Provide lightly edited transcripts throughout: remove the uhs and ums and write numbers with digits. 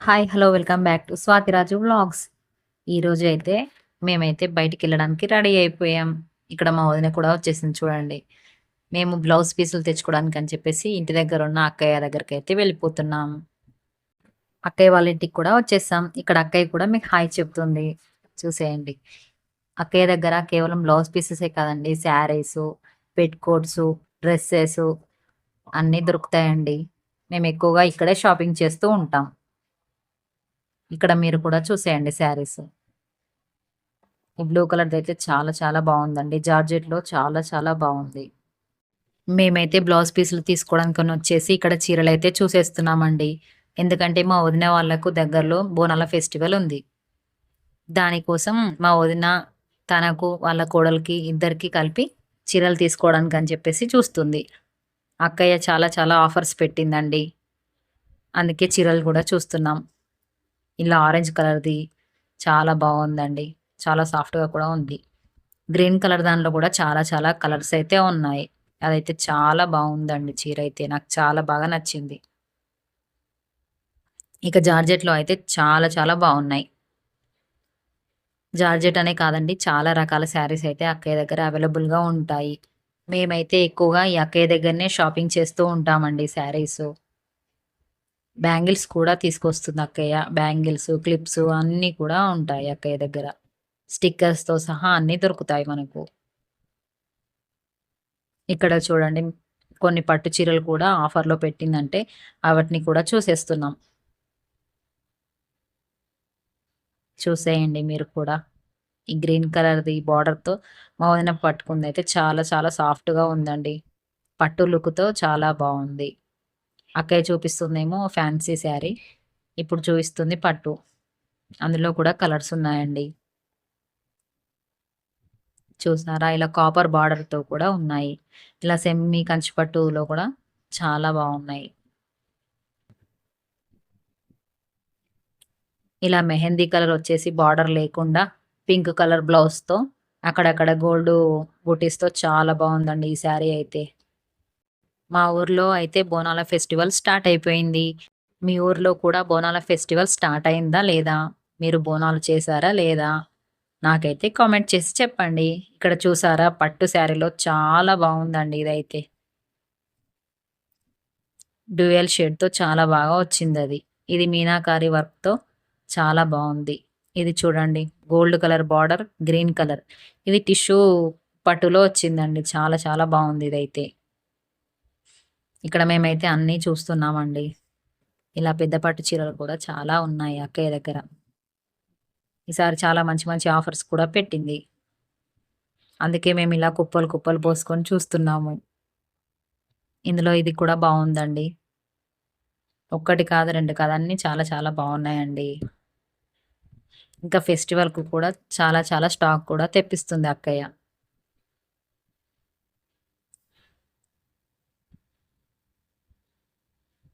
Hi! Hello! Welcome back to స్వాతిరాజు vlogs. ఈరోజు అయితే మేమైతే బయటికెళ్ళడానికి రెడీ అయిపోయాం. ఇక్కడ మా వదిన కూడా వచ్చేసింది చూడండి. మేము బ్లౌజ్ పీసులు తెచ్చుకోవడానికని చెప్పేసి ఇంటి దగ్గరున్న అక్కయ్య దగ్గరికైతే వెళ్ళిపోతున్నాం. అక్కయ్య వాళ్ళ ఇంటికి కూడా వచ్చేసాం. ఇక్కడ అక్కయ్య కూడా మీకు హాయ్ చెప్తుంది. చూసేయండి. అక్కయ్య దగ్గర కేవలం బ్లౌజ్ పీసెసే కాదండి. శారీసు, పెట్‌కోట్సు, డ్రెసెసు అన్నీ దొరుకుతాయండి. మేము ఎక్కువగా ఇక్కడే షాపింగ్ చేస్తూ ఉంటాం. ఇక్కడ మీరు కూడా చూసేయండి శారీస్. ఈ బ్లూ కలర్‌దయితే చాలా చాలా బావుందండి. జార్జెట్‌లో చాలా చాలా బావుంది. మేమైతే బ్లౌజ్ పీసులు తీసుకోవడానికని వచ్చేసి ఇక్కడ చీరలైతే చూసేస్తున్నామండి. ఎందుకంటే మా వదిన వాళ్ళకు దగ్గరలో బోనాల ఫెస్టివల్ ఉంది. దానికోసం మా వదిన తనకు, వాళ్ళ కోడలికి ఇద్దరికీ కలిపి చీరలు తీసుకోవడానికని చెప్పేసి చూస్తుంది. అక్కయ్య చాలా చాలా ఆఫర్స్ పెట్టిందండి. అందుకే చీరలు కూడా చూస్తున్నాం. ఇలా ఆరెంజ్ కలర్‌ది చాలా బావుందండి. చాలా సాఫ్ట్‌గా కూడా ఉంది. గ్రీన్ కలర్ దానిలో కూడా చాలా చాలా కలర్స్ అయితే ఉన్నాయి. అదైతే చాలా బావుందండి చీరైతే. నాకు చాలా బాగా నచ్చింది. ఇక జార్జెట్‌లో అయితే చాలా చాలా బావున్నాయి. జార్జెట్ అనే కాదండి, చాలా రకాల శారీస్ అయితే అక్కయ్య దగ్గర అవైలబుల్‌గా ఉంటాయి. మేమైతే ఎక్కువగా ఈ అక్కయ్య దగ్గరనే షాపింగ్ చేస్తూ ఉంటామండి శారీసు. బ్యాంగిల్స్ కూడా తీసుకొస్తుంది అక్కయ్య. బ్యాంగిల్స్, క్లిప్స్ అన్నీ కూడా ఉంటాయి అక్కయ్య దగ్గర. స్టిక్కర్స్‌తో సహా అన్నీ దొరుకుతాయి మనకు. ఇక్కడ చూడండి, కొన్ని పట్టు చీరలు కూడా ఆఫర్‌లో పెట్టిందంటే వాటిని కూడా చూసేస్తున్నాం. చూసేయండి మీరు కూడా. ఈ గ్రీన్ కలర్‌ది బార్డర్‌తో మా వదిన పట్టుకుందయితే చాలా చాలా సాఫ్ట్‌గా ఉందండి. పట్టు లుక్‌తో చాలా బావుంది. అక్కయ్య చూపిస్తుందేమో ఫ్యాన్సీ శారీ. ఇప్పుడు చూయిస్తుంది పట్టు. అందులో కూడా కలర్స్ ఉన్నాయండి. చూసారా? ఇలా కాపర్ బార్డర్‌తో కూడా ఉన్నాయి. ఇలా సెమీ కంచి పట్టులో కూడా చాలా బావున్నాయి. ఇలా మెహందీ కలర్ వచ్చేసి బార్డర్ లేకుండా పింక్ కలర్ బ్లౌజ్‌తో అక్కడక్కడ గోల్డు బూటీస్‌తో చాలా బావుందండి ఈ శారీ అయితే. మా ఊర్లో అయితే బోనాల ఫెస్టివల్ స్టార్ట్ అయిపోయింది. మీ ఊర్లో కూడా బోనాల ఫెస్టివల్ స్టార్ట్ అయిందా లేదా? మీరు బోనాలు చేశారా లేదా? నాకైతే కామెంట్ చేసి చెప్పండి. ఇక్కడ చూసారా, పట్టు శారీలో చాలా బావుందండి ఇదైతే. డ్యూయల్ షేడ్‌తో చాలా బాగా వచ్చిందది. ఇది మీనాకారి వర్క్‌తో చాలా బావుంది. ఇది చూడండి, gold colour border, green colour. ఇది టిష్యూ పట్టులో వచ్చిందండి. చాలా చాలా బావుంది ఇదైతే. ఇక్కడ మేమైతే అన్నీ చూస్తున్నామండి. ఇలా పెద్ద పట్టు చీరలు కూడా చాలా ఉన్నాయి అక్కయ్య దగ్గర. ఈసారి చాలా మంచి మంచి ఆఫర్స్ కూడా పెట్టింది. అందుకే మేమిలా కుప్పలు కుప్పలు పోసుకొని చూస్తున్నాము. ఇందులో ఇది కూడా బావుందండి. ఒక్కటి కాదు, 2 కాదు, అన్నీ చాలా చాలా బావున్నాయండి. ఇంకా ఫెస్టివల్‌కు కూడా చాలా చాలా స్టాక్ కూడా తెప్పిస్తుంది అక్కయ్య.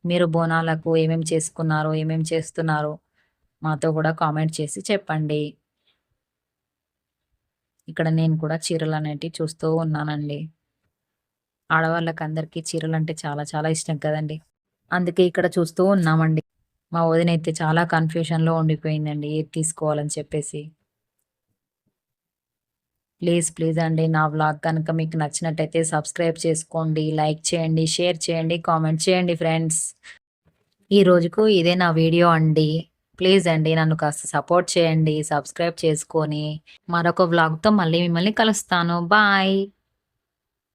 మీరు బోనాలకు ఏమేమి చేసుకున్నారో, ఏమేమి చేస్తున్నారో మాతో కూడా కామెంట్ చేసి చెప్పండి. ఇక్కడ నేను కూడా చీరలనేటివి చూస్తూ ఉన్నానండి. ఆడవాళ్ళకందరికీ చీరలంటే చాలా చాలా ఇష్టం కదండీ! అందుకే ఇక్కడ చూస్తూ ఉన్నామండి. మా వదినైతే చాలా కన్‌ఫ్యూషన్‌లో ఉండిపోయిందండి ఏది తీసుకోవాలని చెప్పేసి. ప్లీజ్, ప్లీజ్ అండి, నా వ్లాగ్ కనుక మీకు నచ్చినట్టయితే సబ్స్క్రైబ్ చేసుకోండి, లైక్ చేయండి, షేర్ చేయండి, కామెంట్ చేయండి ఫ్రెండ్స్. ఈ రోజుకు ఇదే నా వీడియో అండి. ప్లీజ్ అండి, నన్ను కాస్త సపోర్ట్ చేయండి సబ్స్క్రైబ్ చేసుకొని. మరొక వ్లాగ్‌తో మళ్ళీ మిమ్మల్ని కలుస్తాను. బాయ్.